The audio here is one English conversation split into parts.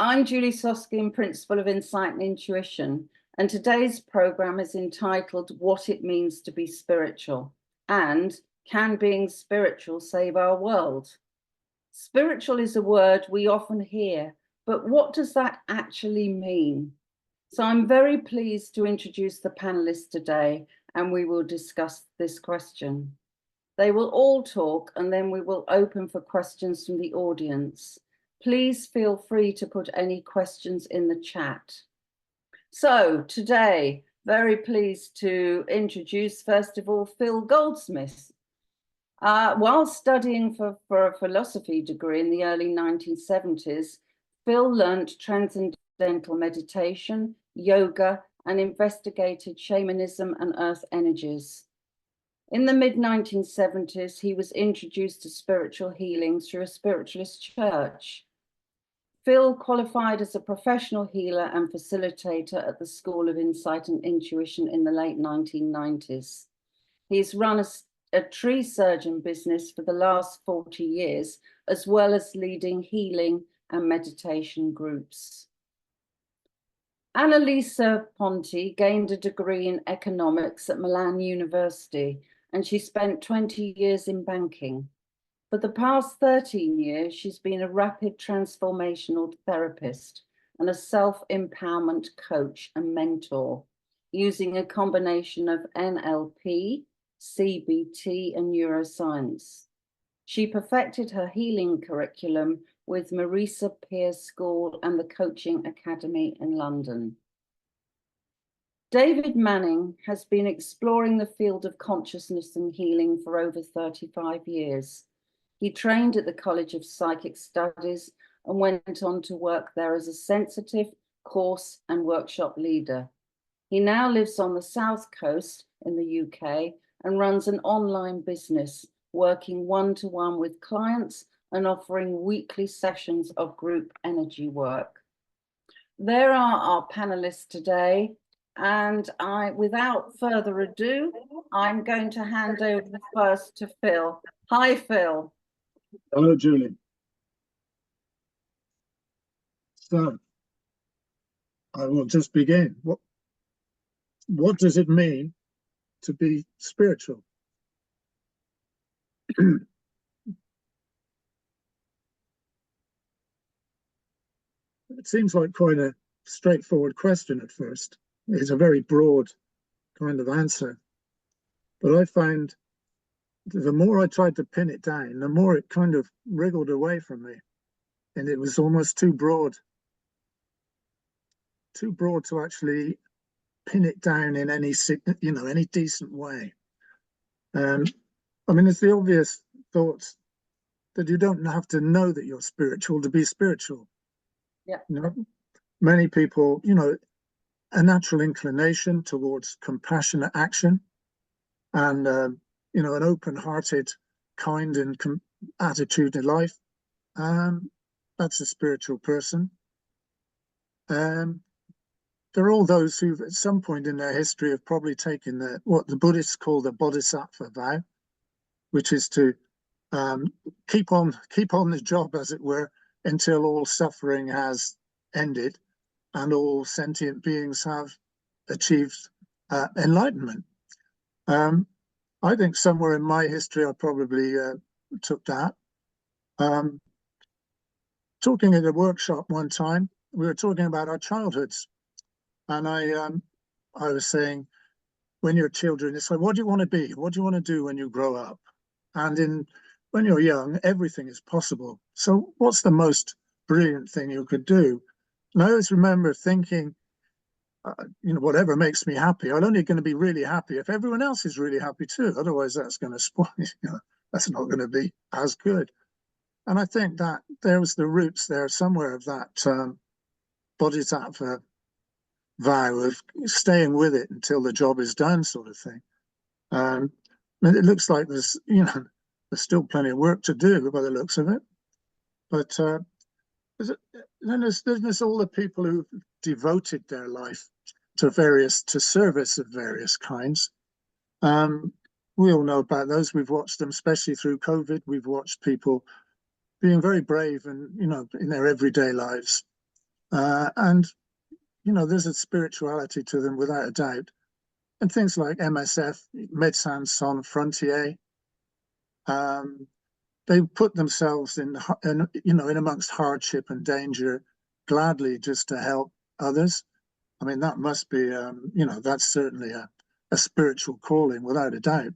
I'm Julie Soskin, Principal of Insight and Intuition, and today's programme is entitled What It Means to Be Spiritual and Can Being Spiritual Save Our World? Spiritual is a word we often hear, but what does that actually mean? So I'm very pleased to introduce the panellists today, and we will discuss this question. They will all talk, and then we will open for questions from the audience. Please feel free to put any questions in the chat. So today, very pleased to introduce, first of all, Phil Goldsmith. While studying for a philosophy degree in the early 1970s, Phil learnt transcendental meditation, yoga, and investigated shamanism and earth energies. In the mid-1970s, he was introduced to spiritual healing through a spiritualist church. Phil qualified as a professional healer and facilitator at the School of Insight and Intuition in the late 1990s. He's run a tree surgeon business for the last 40 years, as well as leading healing and meditation groups. Annalisa Ponti gained a degree in economics at Milan University, and she spent 20 years in banking. For the past 13 years, she's been a rapid transformational therapist and a self-empowerment coach and mentor, using a combination of NLP, CBT, and neuroscience. She perfected her healing curriculum with Marisa Peer School and the Coaching Academy in London. David Manning has been exploring the field of consciousness and healing for over 35 years. He trained at the College of Psychic Studies and went on to work there as a sensitive course and workshop leader. He now lives on the South Coast in the UK and runs an online business, working one-to-one with clients and offering weekly sessions of group energy work. There are our panelists today. And without further ado, I'm going to hand over first to Phil. Hi, Phil. Hello, Julie. So, I will just begin. What does it mean to be spiritual? It seems like quite a straightforward question at first. It's a very broad kind of answer. But I found the more I tried to pin it down, the more it kind of wriggled away from me. And it was almost too broad to actually pin it down in any, any decent way. I mean, it's the obvious thought that you don't have to know that you're spiritual to be spiritual. Yeah. You know, many people, a natural inclination towards compassionate action and, an open-hearted, kind and attitude in life. That's a spiritual person. There are all those who at some point in their history have probably taken what the Buddhists call the bodhisattva vow, which is to keep on the job, as it were, until all suffering has ended and all sentient beings have achieved enlightenment. I think somewhere in my history, I probably took that. Talking at a workshop one time, we were talking about our childhoods, and I was saying, when you're children, it's like, what do you want to be? What do you want to do when you grow up? And when you're young, everything is possible. So what's the most brilliant thing you could do? And I always remember thinking, whatever makes me happy, I'm only going to be really happy if everyone else is really happy too. Otherwise, that's going to spoil, that's not going to be as good. And I think that there was the roots there somewhere of that bodhisattva vow of staying with it until the job is done, sort of thing. It looks like there's still plenty of work to do by the looks of it. But then there's all the people who've devoted their life to service of various kinds. We all know about those. We've watched them, especially through COVID. We've watched people being very brave and, in their everyday lives. And, you know, there's a spirituality to them without a doubt. And things like MSF, Médecins Sans Frontières, they put themselves in, you know, in amongst hardship and danger gladly just to help others. I mean, that must be, you know, that's certainly a spiritual calling without a doubt.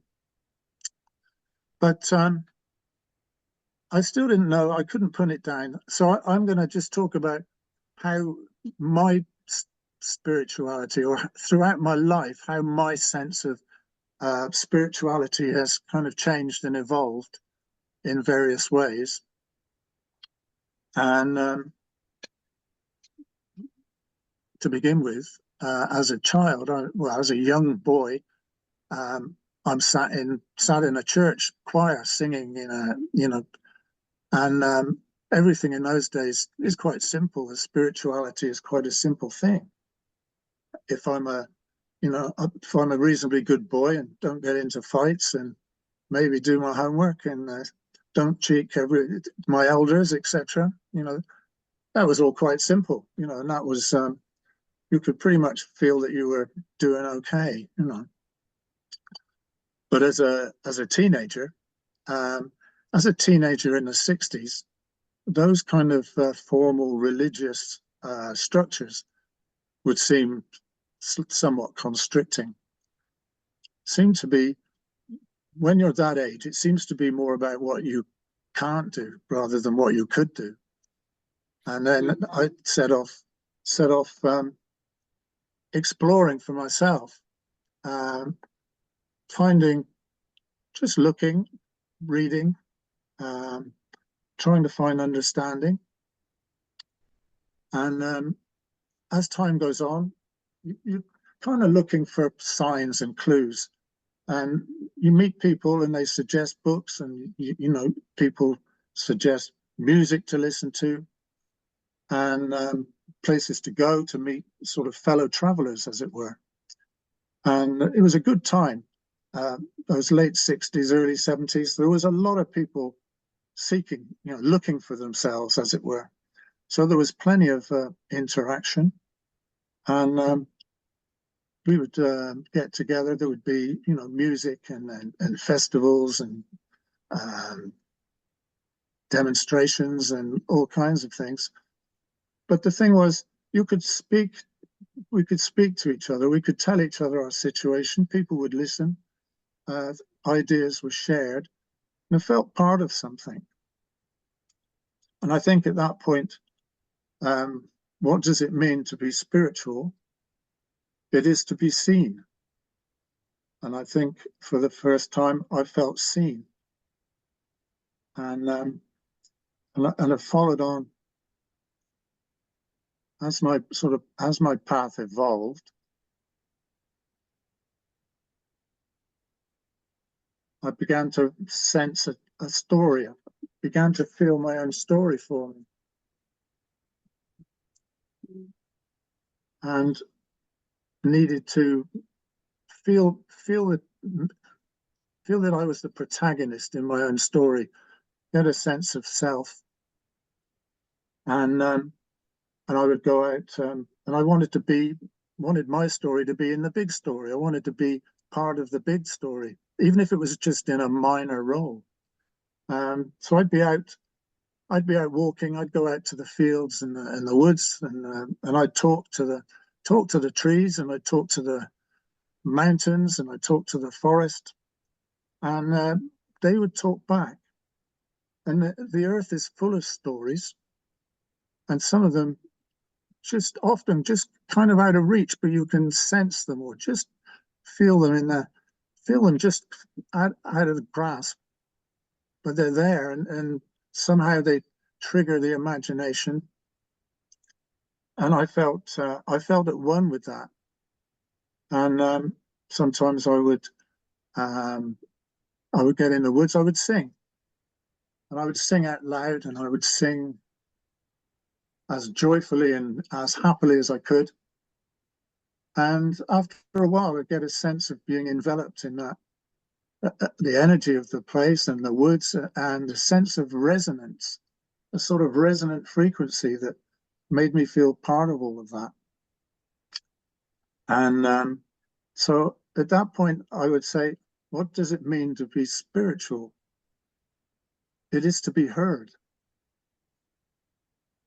But I still didn't know, I couldn't put it down. So I'm going to just talk about how my spirituality, or throughout my life, how my sense of spirituality has kind of changed and evolved in various ways. And to begin with, as a child, well, as a young boy, I'm sat in a church choir singing in a, you know, and everything in those days is quite simple. The spirituality is quite a simple thing. If I'm a, you know, if I'm a reasonably good boy and don't get into fights and maybe do my homework and don't cheek my elders, etc. You know, that was all quite simple. You know, and that was you could pretty much feel that you were doing okay. You know, but as a teenager, as a teenager in the '60s, those kind of formal religious structures would seem somewhat constricting. Seem to be, when you're that age, it seems to be more about what you can't do rather than what you could do. And then I set off exploring for myself, finding, just looking, reading, trying to find understanding. And as time goes on, you're kind of looking for signs and clues. And you meet people and they suggest books, and you know, people suggest music to listen to, and places to go to meet sort of fellow travelers, as it were. And it was a good time. Those late '60s, early '70s, there was a lot of people seeking, you know, looking for themselves, as it were. So there was plenty of interaction, and we would get together. There would be, you know, music and festivals and demonstrations and all kinds of things. But the thing was, we could speak to each other. We could tell each other our situation. People would listen. Ideas were shared, and I felt part of something. And I think at that point, what does it mean to be spiritual? It is to be seen. And I think for the first time, I felt seen. And I followed on as my path evolved. I began to sense a story. I began to feel my own story forming. And needed to feel that I was the protagonist in my own story, get a sense of self. And I would go out, and I wanted my story to be in the big story. I wanted to be part of the big story, even if it was just in a minor role. So I'd be out walking. I'd go out to the fields and the woods, and I'd talk to the trees, and I'd talk to the mountains, and I'd talk to the forest, and they would talk back. And the earth is full of stories, and some of them just often just kind of out of reach, but you can sense them or just feel them just out of the grasp. But they're there, and somehow they trigger the imagination. And I felt at one with that. And sometimes I would get in the woods, I would sing. And I would sing out loud, and I would sing as joyfully and as happily as I could. And after a while, I'd get a sense of being enveloped in that, the energy of the place and the woods, and a sense of resonance, a sort of resonant frequency that made me feel part of all of that. And so at that point, I would say, what does it mean to be spiritual? It is to be heard.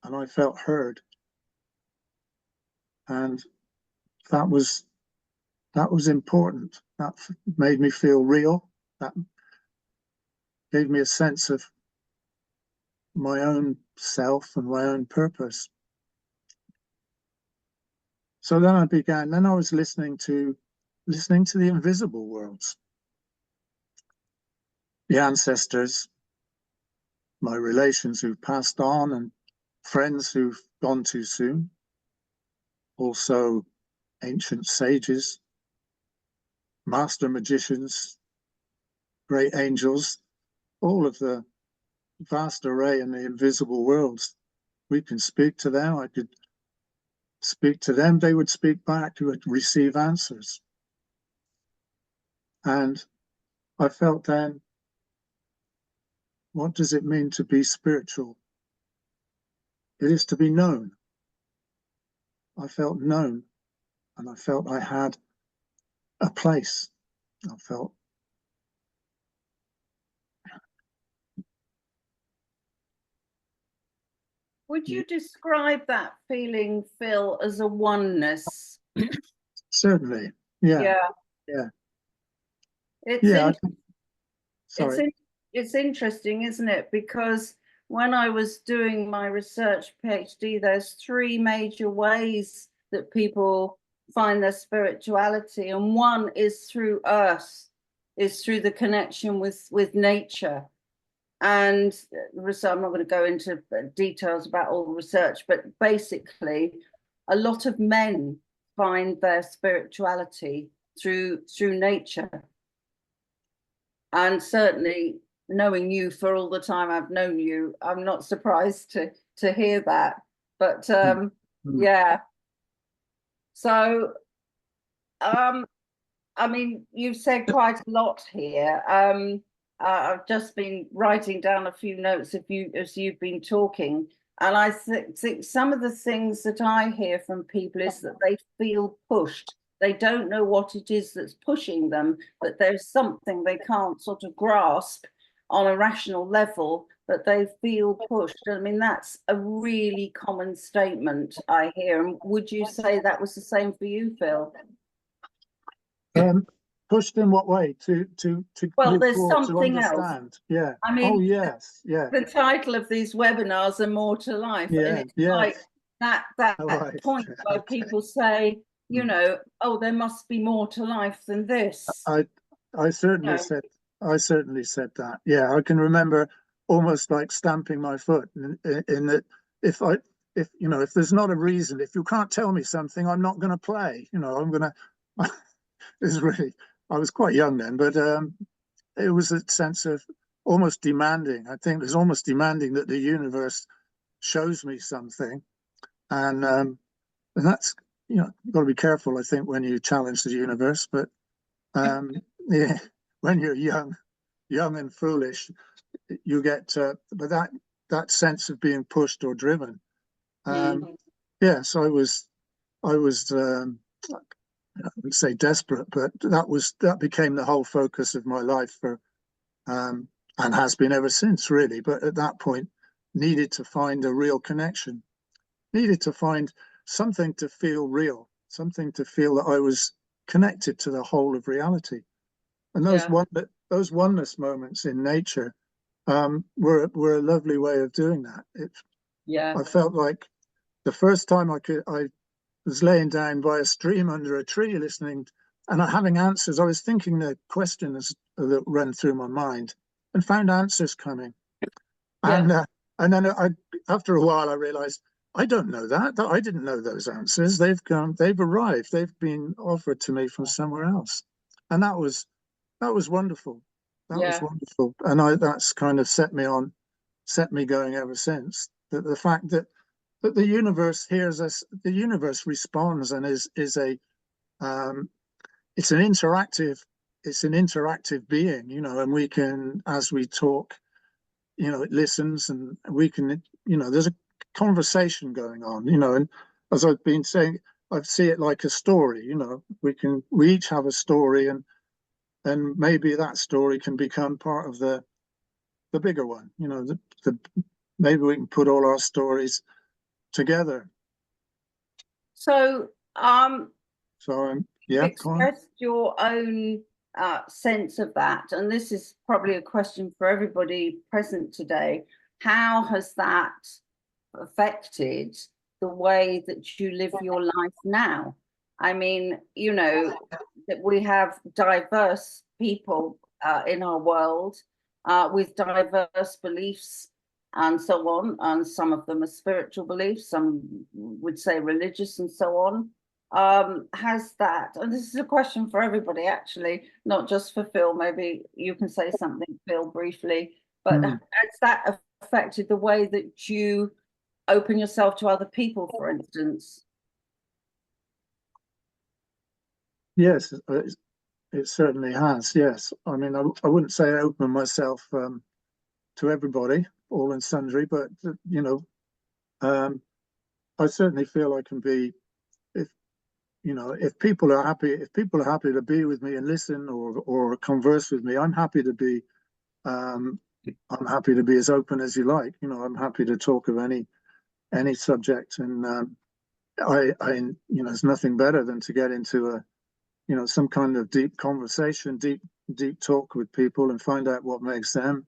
And I felt heard. And that was important. That made me feel real. That gave me a sense of my own self and my own purpose. So then I was listening to the invisible worlds, the ancestors, my relations who've passed on, and friends who've gone too soon, also ancient sages, master magicians, great angels, all of the vast array in the invisible worlds. We can speak to them. I could speak to them. They would speak back. We would receive answers. And I felt then, what does it mean to be spiritual? It is to be known. I felt known, and I felt I had a place. I felt Would you describe that feeling, Phil, as a oneness? certainly, yeah, Yeah. yeah, It's yeah. Sorry. It's interesting, isn't it? Because when I was doing my research PhD, there's three major ways that people find their spirituality, and one is through earth, is through the connection with nature. And so I'm not going to go into details about all the research, but basically, a lot of men find their spirituality through nature. And certainly, knowing you for all the time I've known you, I'm not surprised to hear that. But yeah. So I mean, you've said quite a lot here. I've just been writing down a few notes as you've been talking, and I think some of the things that I hear from people is that they feel pushed. They don't know what it is that's pushing them, but there's something they can't sort of grasp on a rational level, but they feel pushed. I mean, that's a really common statement I hear. And would you say that was the same for you, Phil? Pushed in what way? To Well, there's forward, something to understand. else. Yeah. I mean, oh yes, yeah. The title of these webinars are More to Life, Yeah, and it's yes. like that Right. point where Okay. people say, you know, oh, there must be more to life than this. I certainly said that. Yeah, I can remember almost like stamping my foot in that if there's not a reason, if you can't tell me something, I'm not going to play. I'm going to. It's really. I was quite young then, but it was a sense of almost demanding. I think it was almost demanding that the universe shows me something, and that's you've got to be careful. I think when you challenge the universe, but yeah, when you're young and foolish, you get but that sense of being pushed or driven. Yes, I was I would say desperate, but that became the whole focus of my life and has been ever since, really. But at that point, needed to find a real connection, needed to find something to feel real, something to feel that I was connected to the whole of reality. And those oneness moments in nature were a lovely way of doing that. I felt like the first time I was laying down by a stream under a tree listening and having answers. I was thinking the questions that ran through my mind and found answers coming. And then after a while, I realized I don't know that. I didn't know those answers. They've arrived. They've been offered to me from somewhere else. And that was wonderful. That was wonderful. And that's kind of set me going ever since. The fact that the universe hears us, the universe responds, and is a it's an interactive being, and we can, as we talk, it listens, and we can, there's a conversation going on, you know, and as I've been saying, I see it like a story, you know, we each have a story, and maybe that story can become part of the bigger one, you know, maybe we can put all our stories together. So, yeah, expressed your own sense of that, and this is probably a question for everybody present today. How has that affected the way that you live your life now? I mean, you know, that we have diverse people in our world with diverse beliefs and so on, and some of them are spiritual beliefs, some would say religious and so on. Has that, and this is a question for everybody actually, not just for Phil, maybe you can say something, Phil, briefly, but has that affected the way that you open yourself to other people, for instance? Yes, it certainly has. Yes, I mean, I wouldn't say I open myself to everybody, all and sundry, but you know, I certainly feel I can be, if you know, if people are happy to be with me and listen or converse with me, I'm happy to be. I'm happy to be as open as you like. You know, I'm happy to talk of any subject, and I you know, there's nothing better than to get into a, you know, some kind of deep conversation, deep talk with people and find out what makes them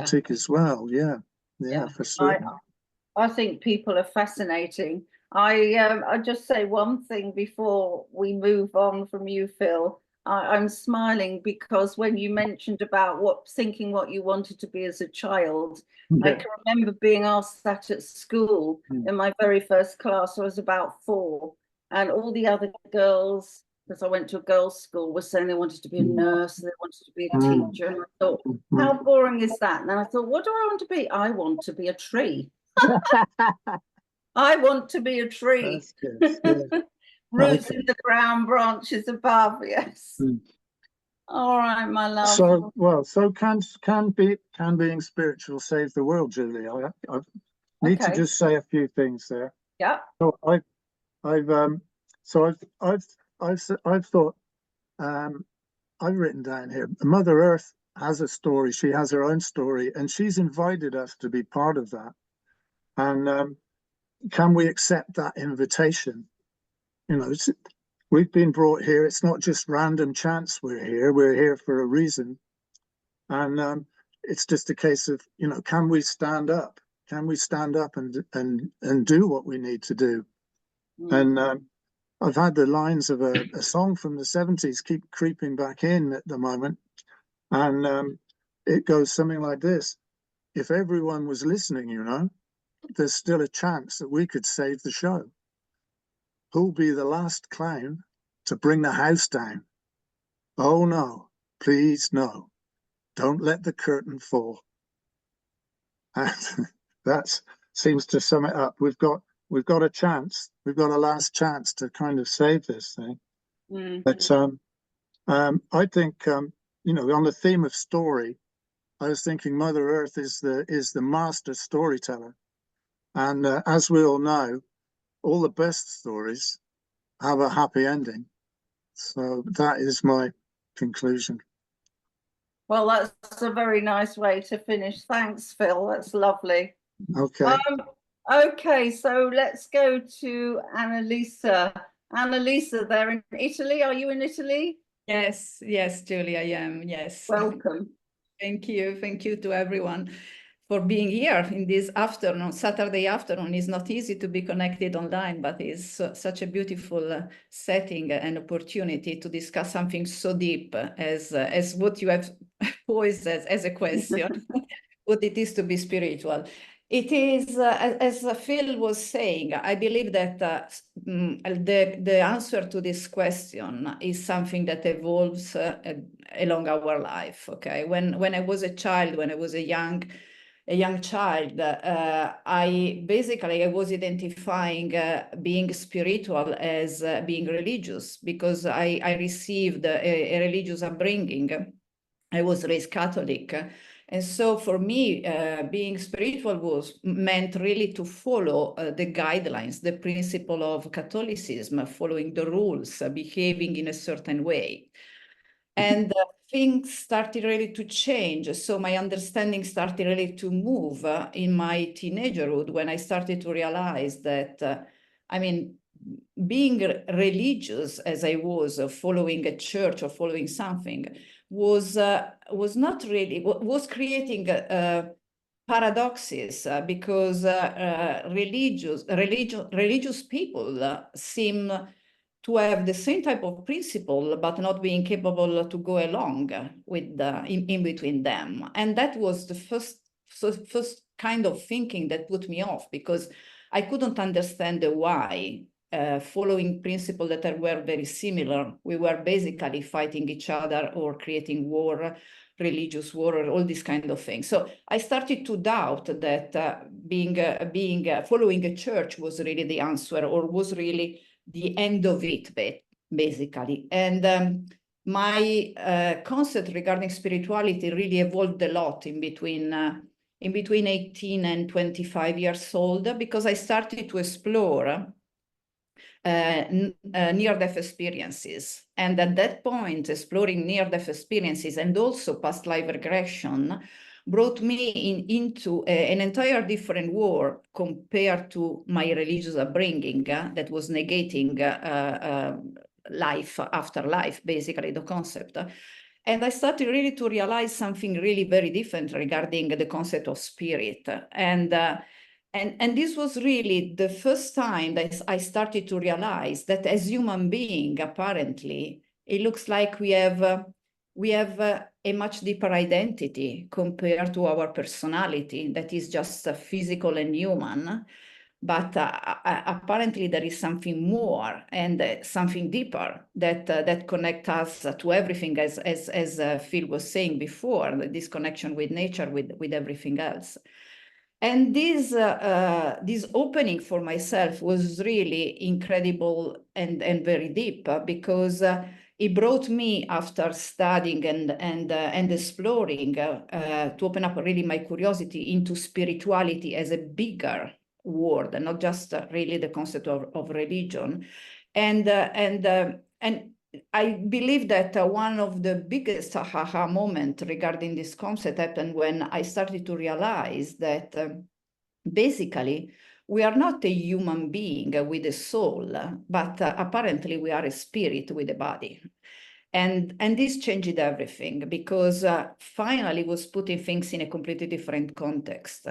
tick as well. Yeah, for certain. I think people are fascinating. I just say one thing before we move on from you, Phil. I'm smiling because when you mentioned about thinking what you wanted to be as a child, I can remember being asked that at school in my very first class. I was about 4, and all the other girls, because I went to a girls' school, were saying they wanted to be a nurse, they wanted to be a teacher, and I thought, how boring is that? And then I thought, what do I want to be? I want to be a tree. I want to be a tree. That's good. Yeah. Roots in the ground, branches above. Yes. All right, my love. So can being spiritual save the world, Julie? I need to just say a few things there. Yeah. So I've thought, I've written down here, Mother Earth has a story. She has her own story, and she's invited us to be part of that. And can we accept that invitation? You know, we've been brought here. It's not just random chance we're here. We're here for a reason. And it's just a case of, you know, can we stand up? Can we stand up and do what we need to do? And I've had the lines of a song from the 70s keep creeping back in at the moment. And it goes something like this. If everyone was listening, you know, there's still a chance that we could save the show. Who'll be the last clown to bring the house down? Oh no, please no. Don't let the curtain fall. And that seems to sum it up. We've got a chance. We've got a last chance to kind of save this thing. But I think you know, on the theme of story, I was thinking Mother Earth is the master storyteller. And as we all know, all the best stories have a happy ending. So that is my conclusion. Well, that's a very nice way to finish. Thanks, Phil. That's lovely. Okay. Okay, so let's go to Annalisa. Annalisa, there in Italy. Are you in Italy? Yes, Julie, I am. Yes. Welcome. Thank you to everyone for being here in this afternoon. Saturday afternoon is not easy to be connected online, but it's such a beautiful setting and opportunity to discuss something so deep as what you have posed as a question, what it is to be spiritual. It is, as Phil was saying, I believe that the answer to this question is something that evolves along our life. Okay, when I was a child, when I was a young child, I was identifying being spiritual as being religious, because I received a religious upbringing. I was raised Catholic, And so for me, being spiritual meant really to follow the guidelines, the principle of Catholicism, following the rules, behaving in a certain way. And things started really to change. So my understanding started really to move in my teenagerhood, when I started to realize that, I mean, being religious as I was, following a church or following something, was not really, was creating paradoxes, because religious people seem to have the same type of principle, but not being capable to go along with in between them. And that was the first kind of thinking that put me off, because I couldn't understand the why. Following principles that were very similar, we were basically fighting each other or creating war, religious war, or all these kind of things. So I started to doubt that following a church was really the answer, or was really the end of it, basically. And my concept regarding spirituality really evolved a lot in between 18 and 25 years old, because I started to explore near-death experiences. And at that point, exploring near-death experiences and also past life regression brought me into an entire different world compared to my religious upbringing that was negating life after life, basically the concept. And I started really to realize something really very different regarding the concept of spirit. And this was really the first time that I started to realize that as human being, apparently, it looks like we have a much deeper identity compared to our personality that is just physical and human. But apparently there is something more and something deeper that connects us to everything, as Phil was saying before, this connection with nature, with everything else. And this opening for myself was really incredible and very deep, because it brought me, after studying and exploring, to open up really my curiosity into spirituality as a bigger world, and not just really the concept of religion. And I believe that one of the biggest aha moment regarding this concept happened when I started to realize that basically we are not a human being with a soul, but apparently we are a spirit with a body. And this changed everything, because finally was putting things in a completely different context.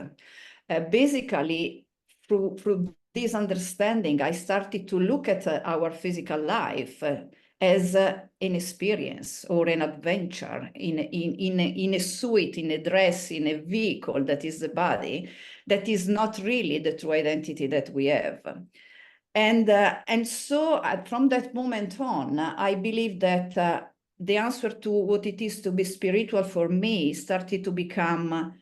Basically, through this understanding, I started to look at our physical life as an experience or an adventure in a suit, in a dress, in a vehicle that is the body, that is not really the true identity that we have. And so from that moment on, I believe that the answer to what it is to be spiritual for me started to become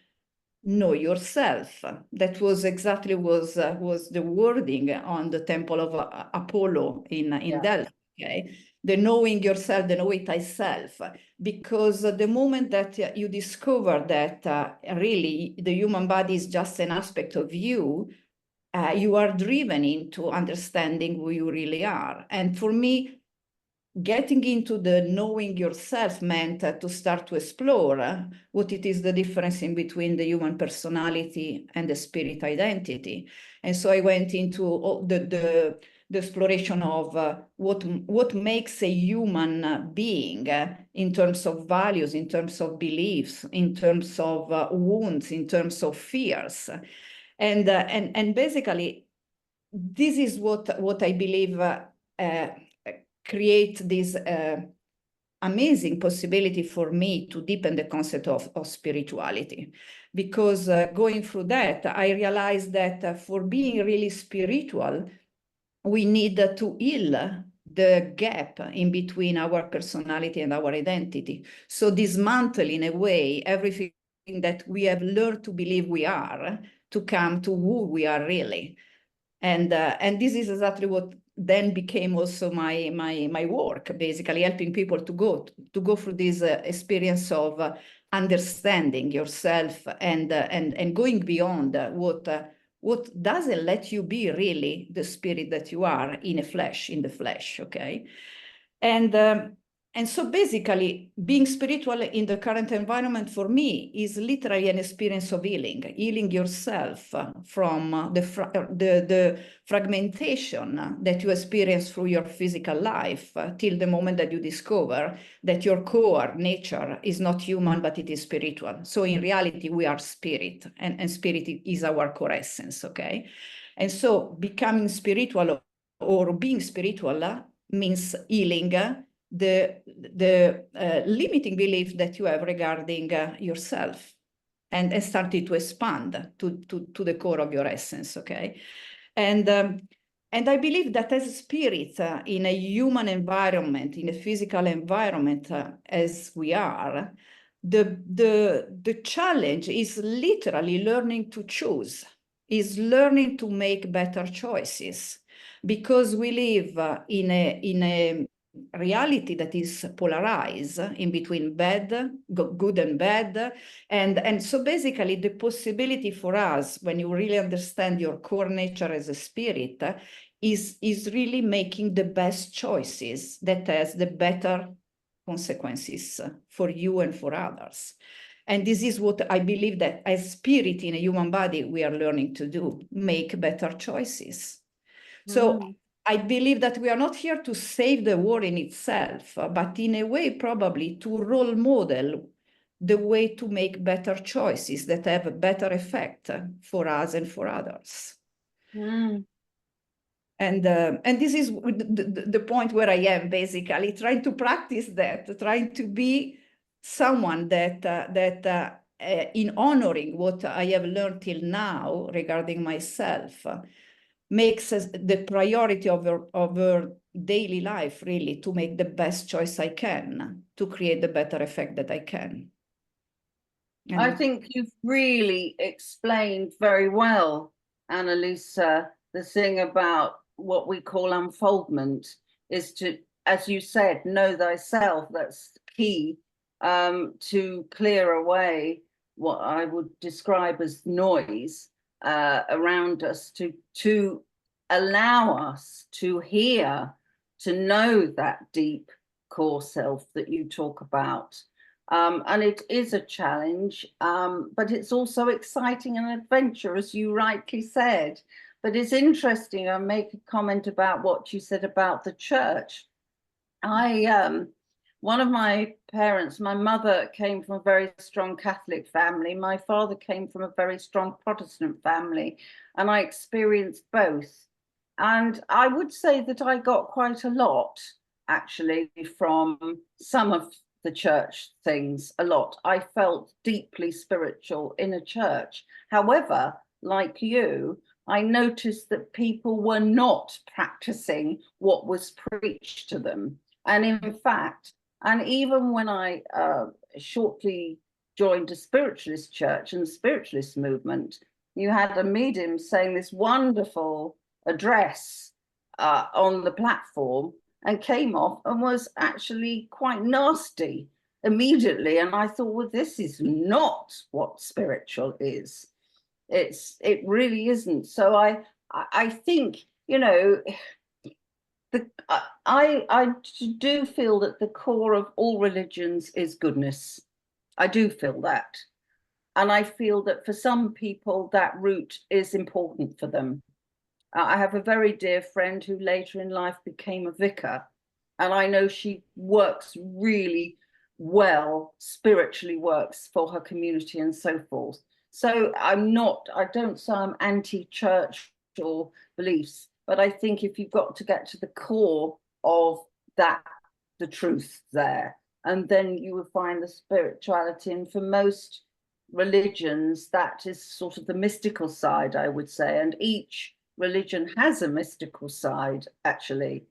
know yourself. That was exactly was the wording on the temple of Apollo in Delphi. Okay, the knowing yourself, the know it thyself, because the moment that you discover that really the human body is just an aspect of you, you are driven into understanding who you really are. And for me, getting into the knowing yourself meant to start to explore what it is the difference in between the human personality and the spirit identity. And so I went into all the exploration of what makes a human being in terms of values, in terms of beliefs, in terms of wounds, in terms of fears. And basically, this is what I believe create this amazing possibility for me to deepen the concept of spirituality. Because going through that, I realized that for being really spiritual, we need to heal the gap in between our personality and our identity. So dismantle, in a way, everything that we have learned to believe we are, to come to who we are really. And this is exactly what then became also my work, basically helping people to go through this experience of understanding yourself and going beyond what doesn't let you be really the spirit that you are in the flesh, okay? And so basically, being spiritual in the current environment for me is literally an experience of healing yourself from the fragmentation that you experience through your physical life till the moment that you discover that your core nature is not human, but it is spiritual. So in reality, we are spirit, and spirit is our core essence, okay? And so becoming spiritual or being spiritual means healing the limiting belief that you have regarding yourself, and started to expand to the core of your essence, okay? And I believe that as a spirit in a human environment, in a physical environment, as we are, the challenge is literally learning to choose, is learning to make better choices, because we live in a reality that is polarized in between good and bad. And so basically the possibility for us, when you really understand your core nature as a spirit, is really making the best choices that has the better consequences for you and for others. And this is what I believe that as spirit in a human body, we are learning to do, make better choices. So I believe that we are not here to save the world in itself, but in a way probably to role model the way to make better choices that have a better effect for us and for others. And this is the point where I am, basically trying to practice that, trying to be someone that in honoring what I have learned till now regarding myself, makes the priority of our daily life really to make the best choice I can, to create the better effect that I can. And I think you've really explained very well, Annalisa, the thing about what we call unfoldment is to, as you said, know thyself. That's key, to clear away what I would describe as noise around us, to allow us to hear, to know that deep core self that you talk about. And it is a challenge, but it's also exciting and adventure, as you rightly said. But it's interesting, I'll make a comment about what you said about the church. One of my parents, my mother came from a very strong Catholic family. My father came from a very strong Protestant family, and I experienced both. And I would say that I got quite a lot, actually, from some of the church things, a lot. I felt deeply spiritual in a church. However, like you, I noticed that people were not practicing what was preached to them. And in fact, and even when I shortly joined a spiritualist church and the spiritualist movement, you had a medium saying this wonderful address on the platform, and came off and was actually quite nasty immediately. And I thought, well, this is not what spiritual is. It really isn't. So I think, you know, I do feel that the core of all religions is goodness. I do feel that. And I feel that for some people, that root is important for them. I have a very dear friend who later in life became a vicar, and I know she works really well, spiritually works for her community and so forth. So I don't say I'm anti-church or beliefs, but I think if you've got to get to the core of that, the truth there, and then you will find the spirituality. And for most religions, that is sort of the mystical side, I would say, and each religion has a mystical side, actually.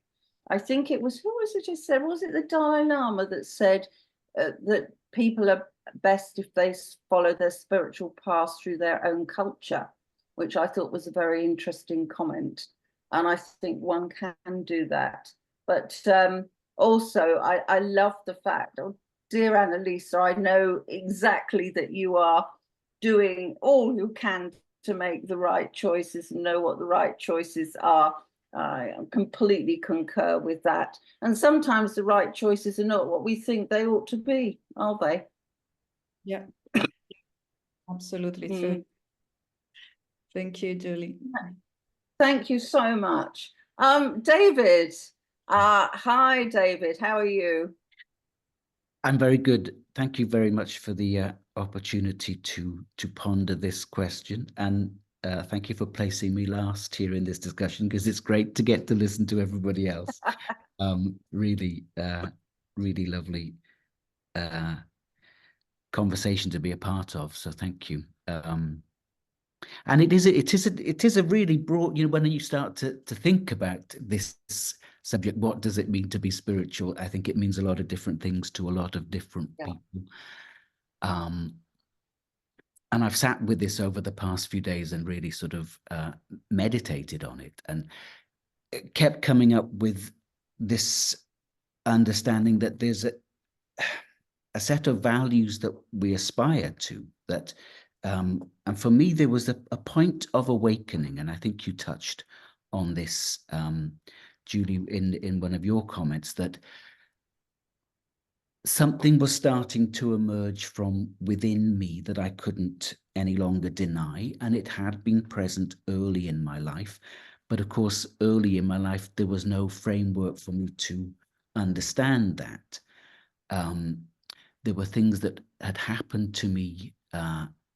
I think it was, who was it just said, was it the Dalai Lama that said that people are best if they follow their spiritual path through their own culture, which I thought was a very interesting comment. And I think one can do that. But also, I love the fact, dear Annalisa, I know exactly that you are doing all you can to make the right choices and know what the right choices are. I completely concur with that. And sometimes the right choices are not what we think they ought to be, are they? Yeah, absolutely true. Thank you, Julie. Thank you so much. David, hi, David, how are you? I'm very good. Thank you very much for the opportunity to ponder this question. And thank you for placing me last here in this discussion, because it's great to get to listen to everybody else. Really, really lovely conversation to be a part of. So thank you. And it is a really broad, when you start to think about this subject, what does it mean to be spiritual? I think it means a lot of different things to a lot of different people. And I've sat with this over the past few days and really sort of meditated on it, and it kept coming up with this understanding that there's a set of values that we aspire to, that and for me there was a point of awakening, and I think you touched on this, Julie, in one of your comments, that something was starting to emerge from within me that I couldn't any longer deny, and it had been present early in my life. But of course, early in my life, there was no framework for me to understand that. There were things that had happened to me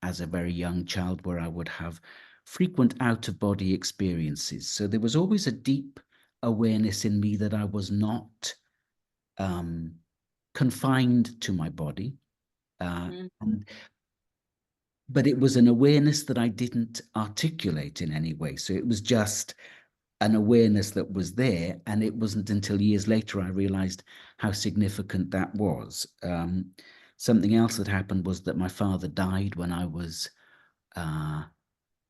as a very young child where I would have frequent out-of-body experiences. So there was always a deep awareness in me that I was not confined to my body. But it was an awareness that I didn't articulate in any way. So it was just an awareness that was there. And it wasn't until years later I realized how significant that was. Something else that happened was that my father died when I was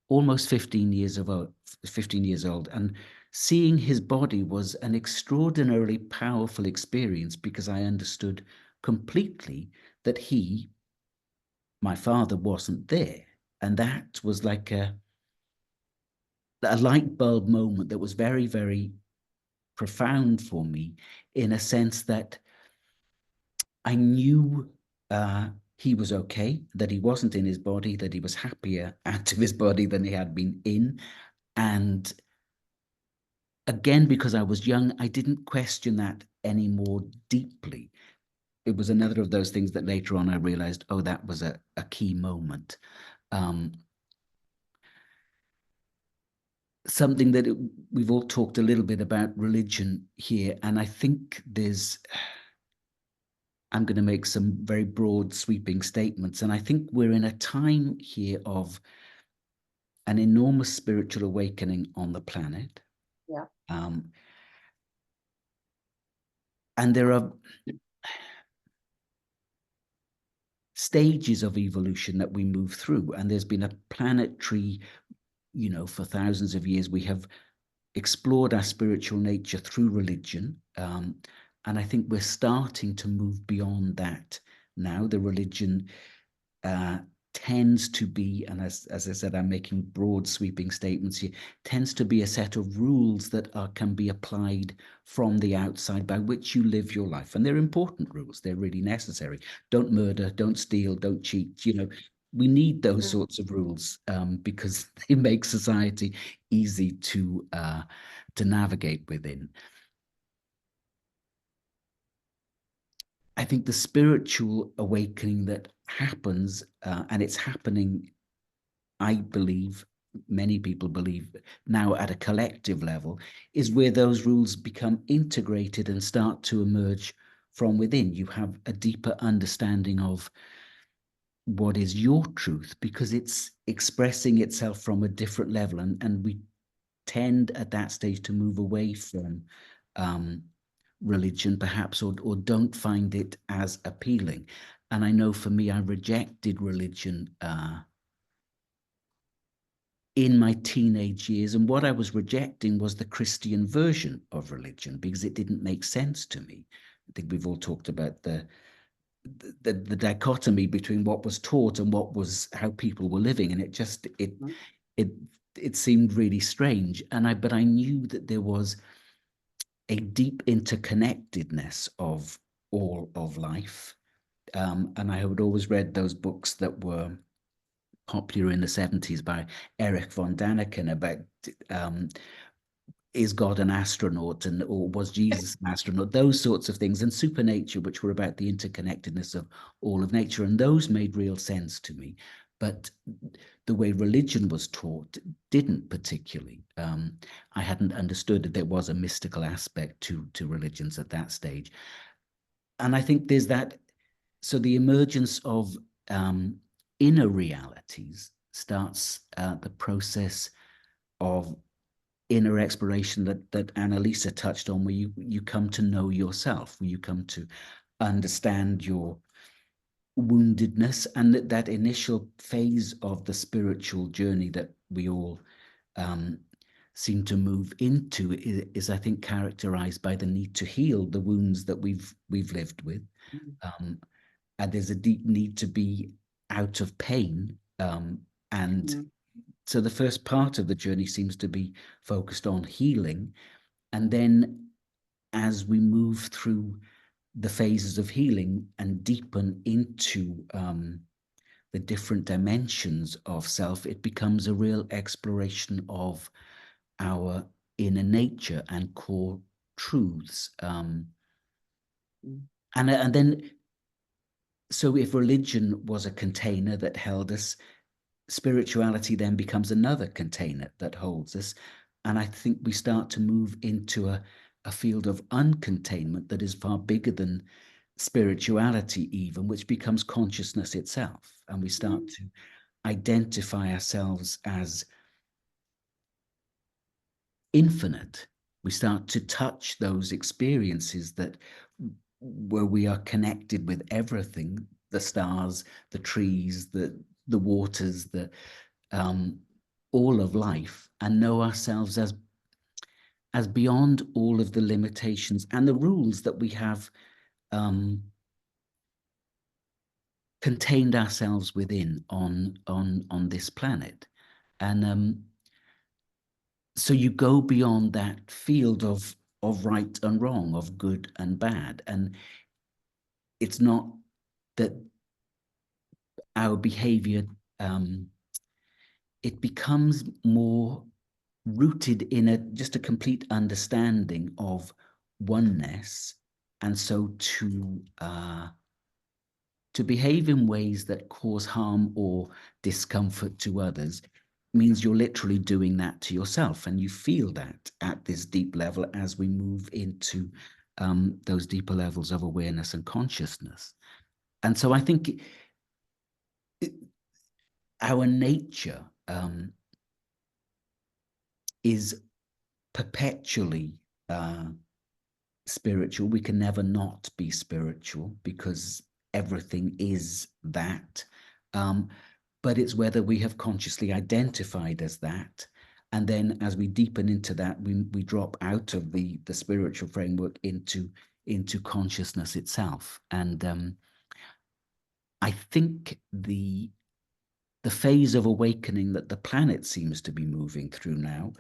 almost 15 years old. And seeing his body was an extraordinarily powerful experience, because I understood completely that my father, wasn't there. And that was like a light bulb moment that was very, very profound for me, in a sense that I knew he was okay, that he wasn't in his body, that he was happier out of his body than he had been in. And again, because I was young, I didn't question that any more deeply. It was another of those things that later on I realized, oh, that was a key moment. Something that we've all talked a little bit about religion here, and I think I'm going to make some very broad sweeping statements, and I think we're in a time here of an enormous spiritual awakening on the planet. Yeah. And there are stages of evolution that we move through, and there's been a planetary, for thousands of years we have explored our spiritual nature through religion, and I think we're starting to move beyond that now. The religion tends to be, and as I said, I'm making broad sweeping statements here, tends to be a set of rules that can be applied from the outside, by which you live your life. And they're important rules. They're really necessary. Don't murder, don't steal, don't cheat. We need those sorts of rules because they make society easy to navigate within. I think the spiritual awakening that happens, and it's happening, I believe, many people believe now at a collective level, is where those rules become integrated and start to emerge from within. You have a deeper understanding of what is your truth, because it's expressing itself from a different level, and we tend at that stage to move away from religion perhaps, or don't find it as appealing. And I know for me, I rejected religion in my teenage years, and what I was rejecting was the Christian version of religion, because it didn't make sense to me. I think we've all talked about the the dichotomy between what was taught and what was how people were living, and it seemed really strange. And but I knew that there was a deep interconnectedness of all of life. And I had always read those books that were popular in the 70s by Erich von Daniken about is God an astronaut, or was Jesus an astronaut? Those sorts of things, and Supernature, which were about the interconnectedness of all of nature, and those made real sense to me. But the way religion was taught didn't particularly. I hadn't understood that there was a mystical aspect to religions at that stage. And I think there's that, so the emergence of inner realities starts the process of inner exploration that Annalisa touched on, where you come to know yourself, where you come to understand your woundedness, and that initial phase of the spiritual journey that we all seem to move into is I think characterized by the need to heal the wounds that we've lived with. And there's a deep need to be out of pain. So the first part of the journey seems to be focused on healing. And then as we move through the phases of healing and deepen into the different dimensions of self, it becomes a real exploration of our inner nature and core truths. And then, so if religion was a container that held us, spirituality then becomes another container that holds us. And I think we start to move into a field of uncontainment that is far bigger than spirituality even, which becomes consciousness itself. And we start to identify ourselves as infinite. We start to touch those experiences that where we are connected with everything, the stars, the trees, the waters, the all of life, and know ourselves as beyond all of the limitations and the rules that we have contained ourselves within on this planet. And so you go beyond that field of right and wrong, of good and bad. And it's not that our behavior, it becomes more rooted in just a complete understanding of oneness. And so to behave in ways that cause harm or discomfort to others means you're literally doing that to yourself. And you feel that at this deep level as we move into those deeper levels of awareness and consciousness. And so I think our nature is perpetually spiritual. We can never not be spiritual because everything is that. But it's whether we have consciously identified as that. And then as we deepen into that, we drop out of the spiritual framework into consciousness itself. And I think the phase of awakening that the planet seems to be moving through now,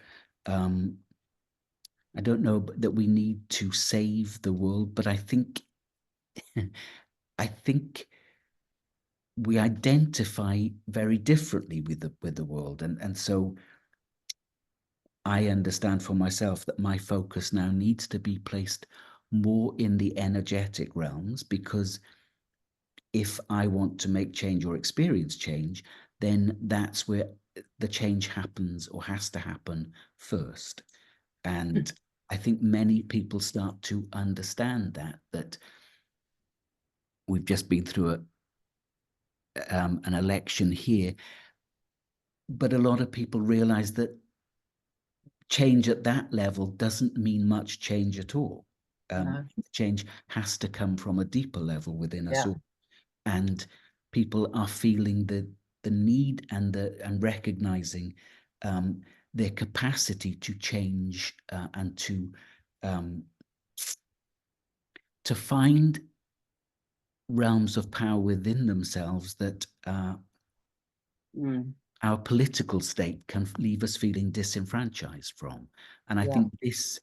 I don't know that we need to save the world, but I think we identify very differently with the world, and so I understand for myself that my focus now needs to be placed more in the energetic realms, because if I want to make change or experience change, then that's where the change happens or has to happen first. And I think many people start to understand that we've just been through an election here, but a lot of people realize that change at that level doesn't mean much change at all. No. Change has to come from a deeper level within us Yeah. all, and people are feeling the need and recognizing their capacity to change and to find realms of power within themselves that our political state can leave us feeling disenfranchised from. And I think this,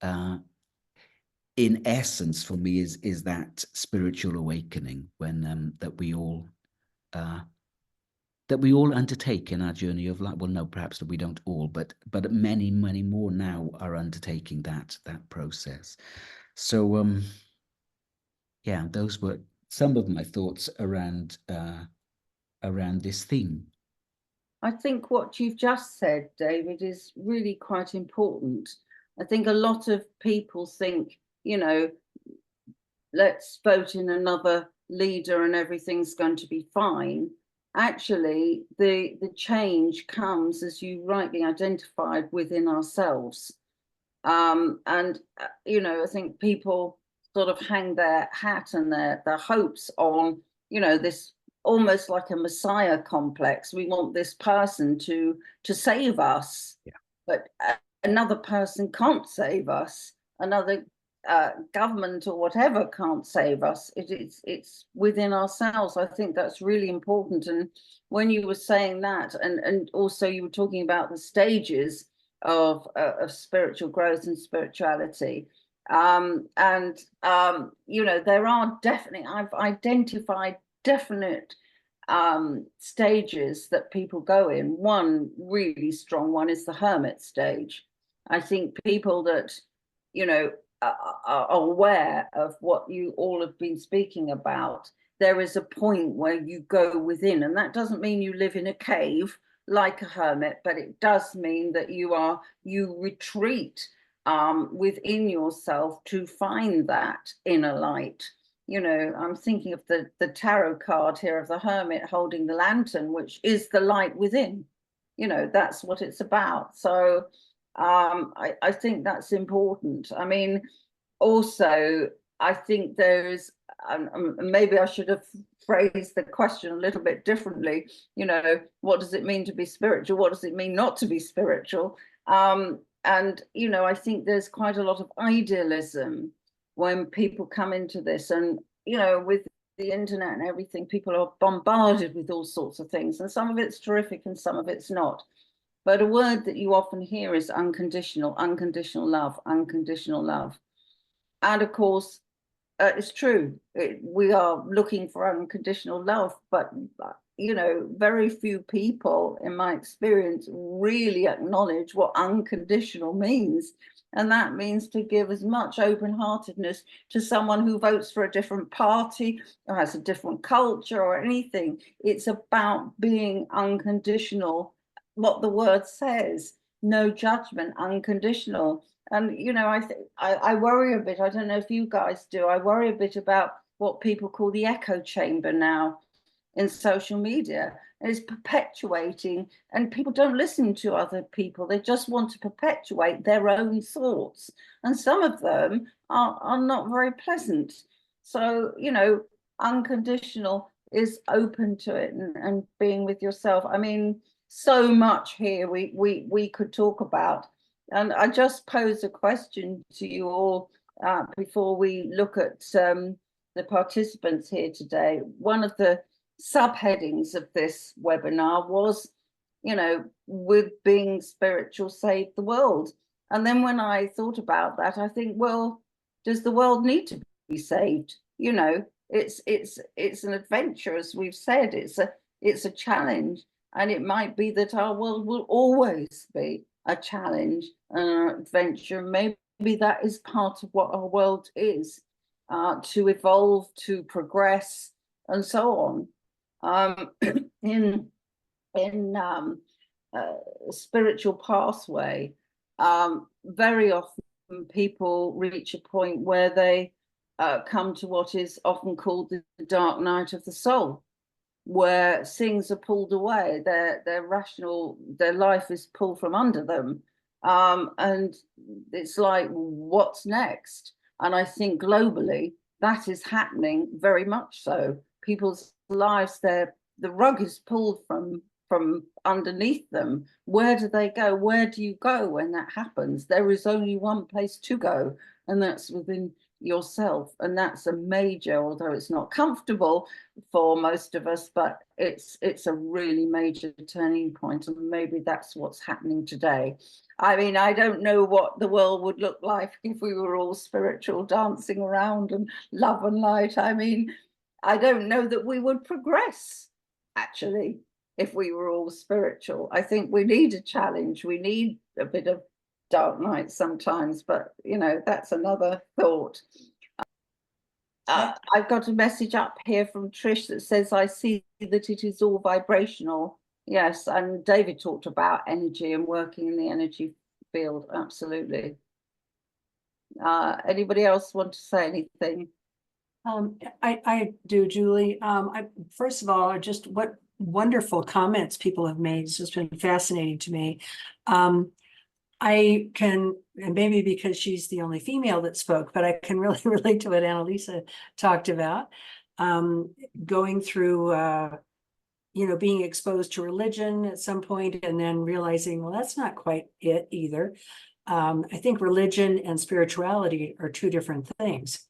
in essence, for me, is that spiritual awakening when that we all undertake in our journey of life. Well, no, perhaps that we don't all, but many, many more now are undertaking that process. So, yeah, those were some of my thoughts around this theme. I think what you've just said, David, is really quite important. I think a lot of people think, you know, let's vote in another leader and everything's going to be fine. Actually, the change comes, as you rightly identified, within ourselves. And, you know, I think people sort of hang their hat and their hopes on, you know, this almost like a messiah complex. We want this person to save us, but another person can't save us. Another government or whatever can't save us. It's within ourselves. I think that's really important. And when you were saying that, and also you were talking about the stages of spiritual growth and spirituality, you know, there are definitely, I've identified definite stages that people go in. One really strong one is the hermit stage. I think people that, you know, are aware of what you all have been speaking about, there is a point where you go within, and that doesn't mean you live in a cave like a hermit, but it does mean that you retreat within yourself to find that inner light. You know, I'm thinking of the tarot card here of the hermit holding the lantern, which is the light within. You know, that's what it's about. So I think that's important. I mean, also, I think there's, maybe I should have phrased the question a little bit differently. You know, what does it mean to be spiritual? What does it mean not to be spiritual? And, you know, I think there's quite a lot of idealism when people come into this. And, you know, with the internet and everything, people are bombarded with all sorts of things. And some of it's terrific and some of it's not. But a word that you often hear is unconditional, unconditional love, unconditional love. And of course, it's true. We are looking for unconditional love, but, you know, very few people, in my experience, really acknowledge what unconditional means. And that means to give as much open-heartedness to someone who votes for a different party or has a different culture or anything. It's about being unconditional. What the word says, no judgment, unconditional. And, you know, I worry a bit, I don't know if you guys do, I worry a bit about what people call the echo chamber now in social media. And it's perpetuating, and people don't listen to other people. They just want to perpetuate their own thoughts. And some of them are not very pleasant. So, you know, unconditional is open to it and being with yourself. I mean, so much here we could talk about. And I just pose a question to you all before we look at the participants here today. One of the subheadings of this webinar was, you know, with being spiritual, save the world. And then when I thought about that, I think, well, does the world need to be saved? You know, it's an adventure, as we've said. It's a challenge, and it might be that our world will always be a challenge and an adventure. Maybe that is part of what our world is, to evolve, to progress, and so on. In spiritual pathway, very often people reach a point where they come to what is often called the dark night of the soul, where things are pulled away, their life is pulled from under them, and it's like, what's next? And I think globally that is happening very much so. People's lives, the rug is pulled from underneath them. Where do they go? Where do you go when that happens? There is only one place to go, and that's within yourself. And that's a major, although it's not comfortable for most of us, but it's a really major turning point. And maybe that's what's happening today. I mean, I don't know what the world would look like if we were all spiritual, dancing around and love and light. I mean, I don't know that we would progress, actually, if we were all spiritual. I think we need a challenge. We need a bit of dark night sometimes, but you know, that's another thought. I've got a message up here from Trish that says, I see that it is all vibrational. Yes, and David talked about energy and working in the energy field. Absolutely. Anybody else want to say anything? I do, Julie. First of all, just what wonderful comments people have made. It's just been fascinating to me. I can, and maybe because she's the only female that spoke, but I can really relate to what Annalisa talked about. Going through, being exposed to religion at some point and then realizing, well, that's not quite it either. I think religion and spirituality are two different things.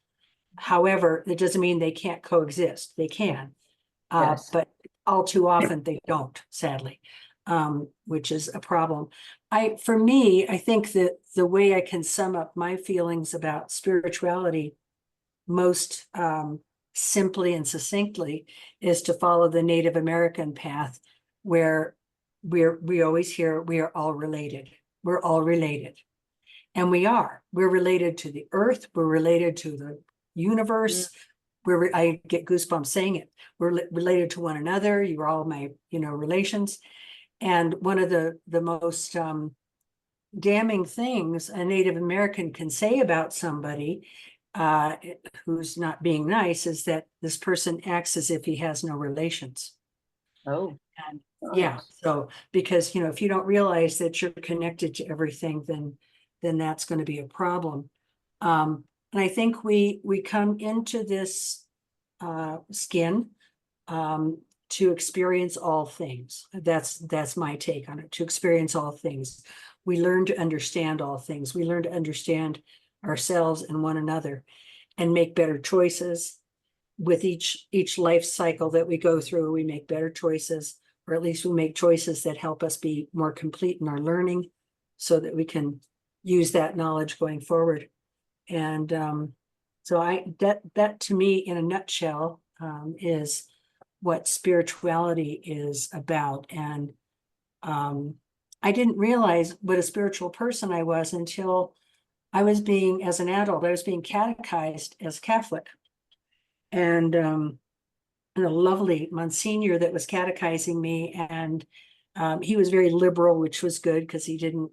However, it doesn't mean they can't coexist. They can, Yes. but all too often they don't, sadly, which is a problem. For me, I think that the way I can sum up my feelings about spirituality most simply and succinctly is to follow the Native American path, where we always hear we are all related. We're all related. And we are. We're related to the earth. We're related to the universe. I get goosebumps saying it. We're related to one another. You're all my, relations. And one of the most damning things a Native American can say about somebody who's not being nice is that this person acts as if he has no relations. Oh, and right. Yeah. So because if you don't realize that you're connected to everything, then that's going to be a problem. And I think we come into this skin to experience all things. That's my take on it. To experience all things, we learn to understand all things. We learn to understand ourselves and one another, and make better choices. With each life cycle that we go through, we make better choices, or at least we make choices that help us be more complete in our learning, so that we can use that knowledge going forward. And so that to me, in a nutshell, is what spirituality is about. And I didn't realize what a spiritual person I was until as an adult, I was being catechized as Catholic. And a lovely Monsignor that was catechizing me, and he was very liberal, which was good because he didn't,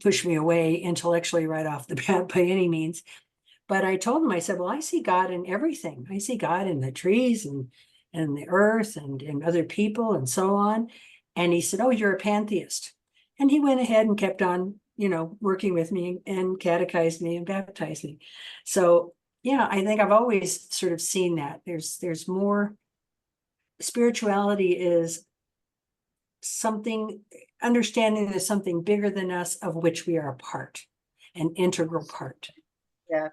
push me away intellectually right off the bat by any means. But I told him, I said, well, I see God in everything. I see God in the trees and the earth and in other people and so on. And he said, oh, you're a pantheist. And he went ahead and kept on, working with me and catechized me and baptized me. So, yeah, I think I've always sort of seen that. There's more. Spirituality is something, understanding there's something bigger than us, of which we are a part, an integral part. Yeah,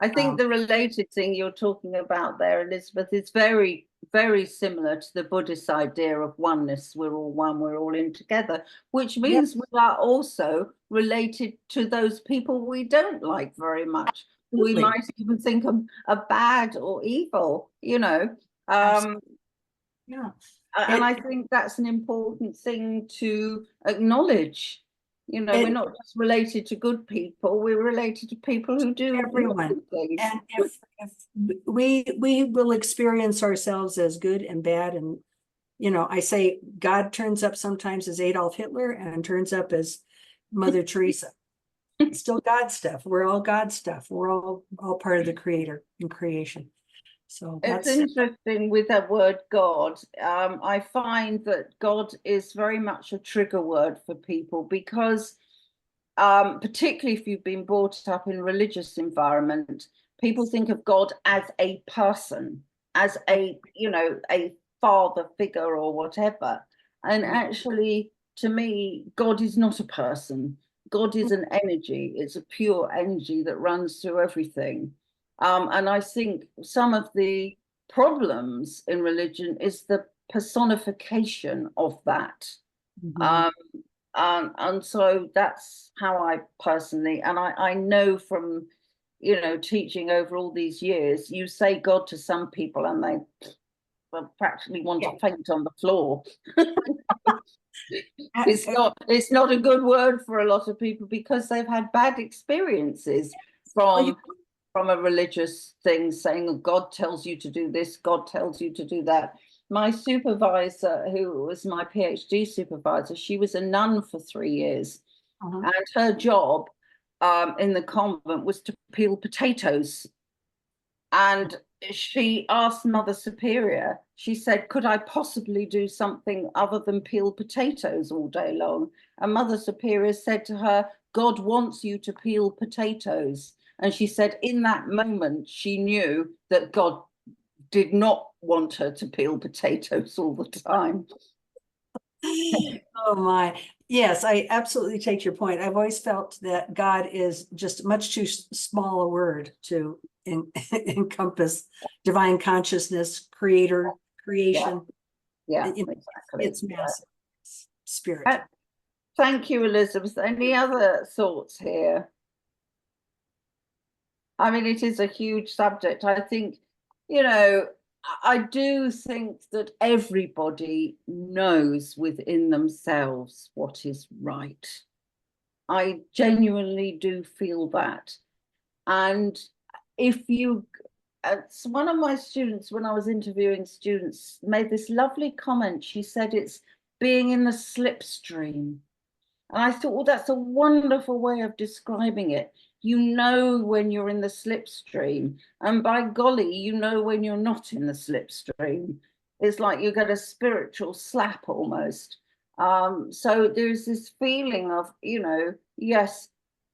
I think the related thing you're talking about there, Elizabeth, is very, very similar to the Buddhist idea of oneness. We're all one, we're all in together, which means we are also related to those people we don't like very much. Absolutely. We might even think are bad or evil, Yeah. And I think that's an important thing to acknowledge. We're not just related to good people, we're related to people who do everyone. things. And if we will experience ourselves as good and bad, and I say God turns up sometimes as Adolf Hitler and turns up as Mother Teresa. It's still God stuff. We're all God stuff. We're all part of the Creator and creation. So it's interesting with that word God. I find that God is very much a trigger word for people, because particularly if you've been brought up in a religious environment, people think of God as a person, as a father figure or whatever. And actually, to me, God is not a person. God is an energy. It's a pure energy that runs through everything. And I think some of the problems in religion is the personification of that. And so that's how I personally, and I know from, you know, teaching over all these years, you say God to some people and they practically want to faint on the floor. It's not a good word for a lot of people because they've had bad experiences from a religious thing, saying, oh, God tells you to do this, God tells you to do that. My supervisor, who was my PhD supervisor, she was a nun for 3 years, and her job in the convent was to peel potatoes. And she asked Mother Superior, she said, could I possibly do something other than peel potatoes all day long? And Mother Superior said to her, God wants you to peel potatoes. And she said in that moment, she knew that God did not want her to peel potatoes all the time. Oh my. Yes, I absolutely take your point. I've always felt that God is just much too small a word to encompass divine consciousness, creator, creation. Yeah, exactly. It's massive. Spirit. Thank you, Elizabeth. Any other thoughts here? I mean, it is a huge subject. I think, you know, I do think that everybody knows within themselves what is right. I genuinely do feel that. And if you, one of my students, when I was interviewing students, made this lovely comment. She said it's being in the slipstream. And I thought, well, that's a wonderful way of describing it. You know when you're in the slipstream, and by golly, you know when you're not in the slipstream. It's like you get a spiritual slap almost. So there's this feeling of, you know, yes,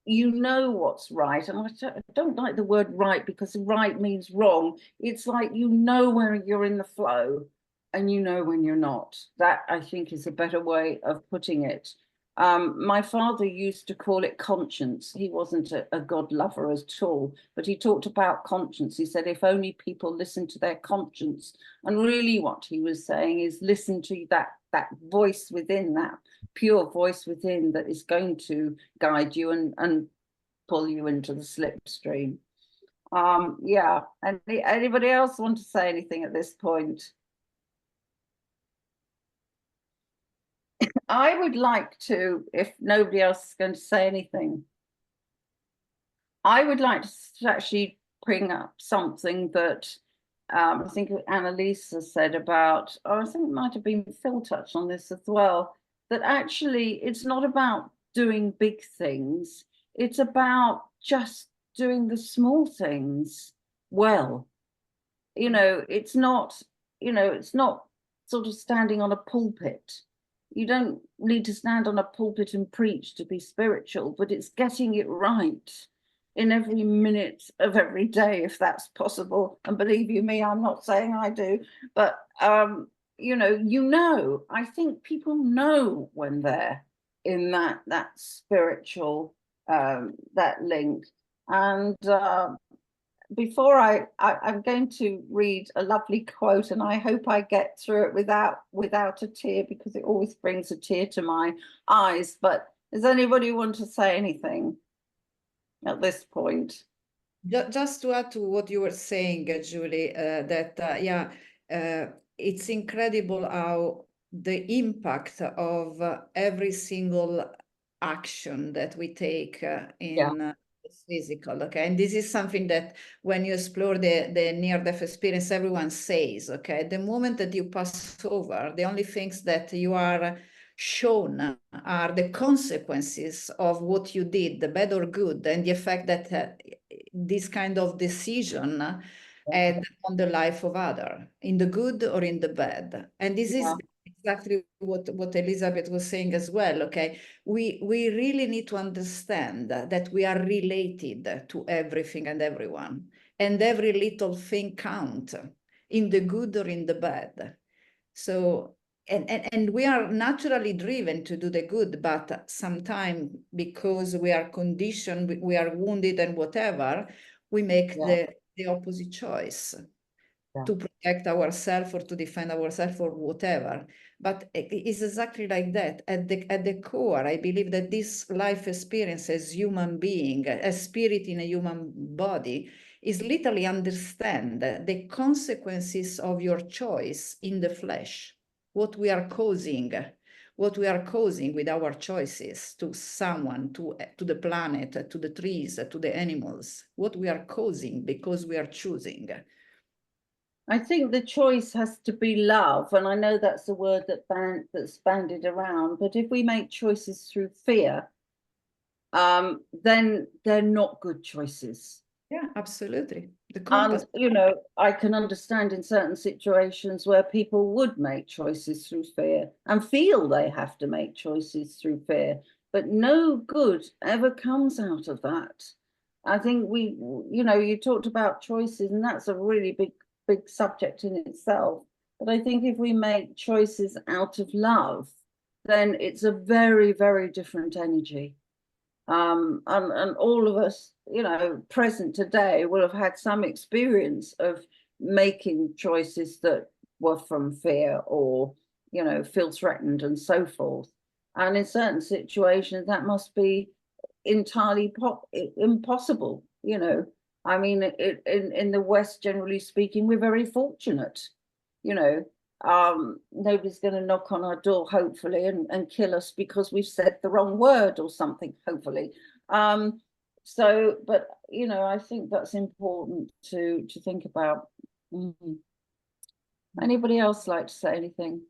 you know what's right. And I don't like the word right because right means wrong. It's like you know when you're in the flow and you know when you're not. That, I think, is a better way of putting it. My father used to call it conscience. He wasn't a God lover at all, but he talked about conscience. He said, if only people listen to their conscience. And really what he was saying is listen to that voice within, that pure voice within that is going to guide you and pull you into the slipstream. Yeah, anybody else want to say anything at this point? I would like to, if nobody else is going to say anything, I would like to actually bring up something that I think Annalisa said about, or I think it might have been Phil touched on this as well, that actually it's not about doing big things, it's about just doing the small things well. You know, it's not, you know, it's not sort of standing on a pulpit. You don't need to stand on a pulpit and preach to be spiritual, but it's getting it right in every minute of every day, if that's possible. And believe you me, I'm not saying I do, but you know, I think people know when they're in that spiritual that link. And before I'm going to read a lovely quote, and I hope I get through it without a tear, because it always brings a tear to my eyes. But does anybody want to say anything at this point? Just to add to what you were saying, Julie, it's incredible how the impact of every single action that we take in physical, okay? And this is something that when you explore the near-death experience, everyone says, okay, the moment that you pass over, the only things that you are shown are the consequences of what you did, the bad or good, and the effect that this kind of decision had on the life of other, in the good or in the bad. And this is exactly what Elizabeth was saying as well, okay? We really need to understand that we are related to everything and everyone, and every little thing counts, in the good or in the bad. So and we are naturally driven to do the good, but sometimes because we are conditioned, we are wounded and whatever, we make the opposite choice to protect ourselves or to defend ourselves or whatever. But it's exactly like that. At the core, I believe that this life experience as human being, as spirit in a human body, is literally understand the consequences of your choice in the flesh, what we are causing with our choices to someone, to the planet, to the trees, to the animals, what we are causing because we are choosing. I think the choice has to be love, and I know that's a word that's bandied around, but if we make choices through fear, then they're not good choices. Yeah, absolutely. And, you know, I can understand in certain situations where people would make choices through fear and feel they have to make choices through fear, but no good ever comes out of that. I think you talked about choices, and that's a really big subject in itself. But I think if we make choices out of love, then it's a very, very different energy. And all of us, present today will have had some experience of making choices that were from fear or, feel threatened and so forth. And in certain situations, that must be entirely impossible. I mean, in the West, generally speaking, we're very fortunate. Nobody's going to knock on our door, hopefully, and kill us because we've said the wrong word or something, hopefully. But I think that's important to think about. Anybody else like to say anything?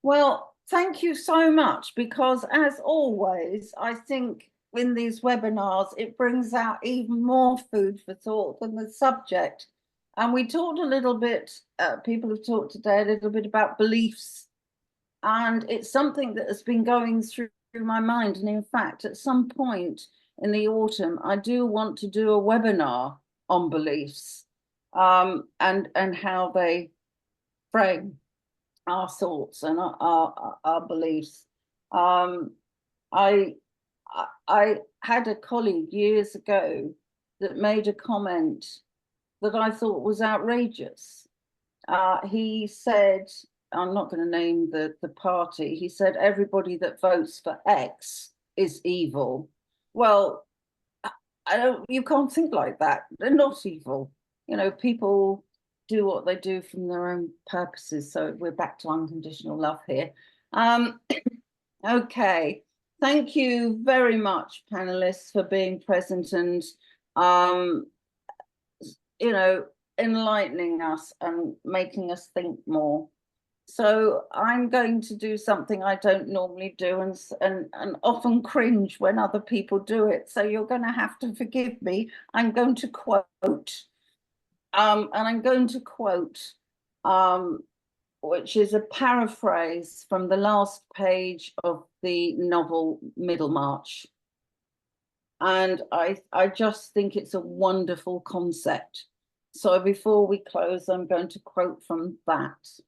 Well, thank you so much, because as always, I think in these webinars, it brings out even more food for thought than the subject. And we talked a little bit, people have talked today a little bit about beliefs. And it's something that has been going through my mind. And in fact, at some point in the autumn, I do want to do a webinar on beliefs and how they frame our thoughts and our beliefs. I had a colleague years ago that made a comment that I thought was outrageous. He said, I'm not going to name the party, he said, everybody that votes for X is evil. Well, you can't think like that. They're not evil. People do what they do from their own purposes. So we're back to unconditional love here. Okay. Thank you very much, panelists, for being present and, enlightening us and making us think more. So I'm going to do something I don't normally do and often cringe when other people do it. So you're going to have to forgive me. I'm going to quote. And I'm going to quote, which is a paraphrase from the last page of the novel Middlemarch. And I just think it's a wonderful concept. So before we close, I'm going to quote from that.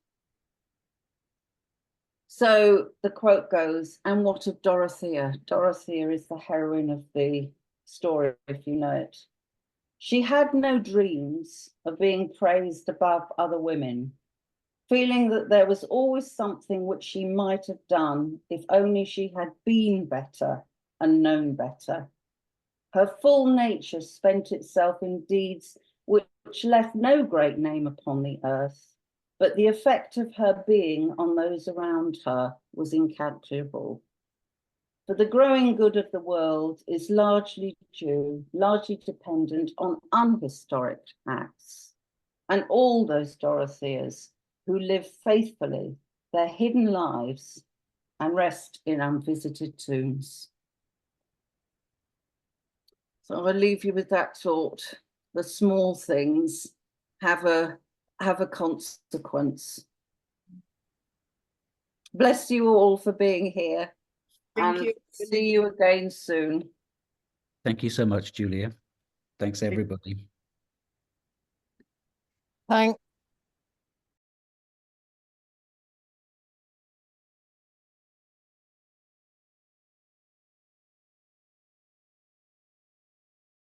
So the quote goes, and what of Dorothea? Dorothea is the heroine of the story, if you know it. She had no dreams of being praised above other women, feeling that there was always something which she might have done if only she had been better and known better. Her full nature spent itself in deeds which left no great name upon the earth, but the effect of her being on those around her was incalculable. For the growing good of the world is largely dependent on unhistoric acts, and all those Dorotheas who live faithfully their hidden lives and rest in unvisited tombs. So I'll leave you with that thought. The small things have a consequence. Bless you all for being here. Thank you. See you again soon. Thank you so much, Julia. Thanks, everybody. Thanks.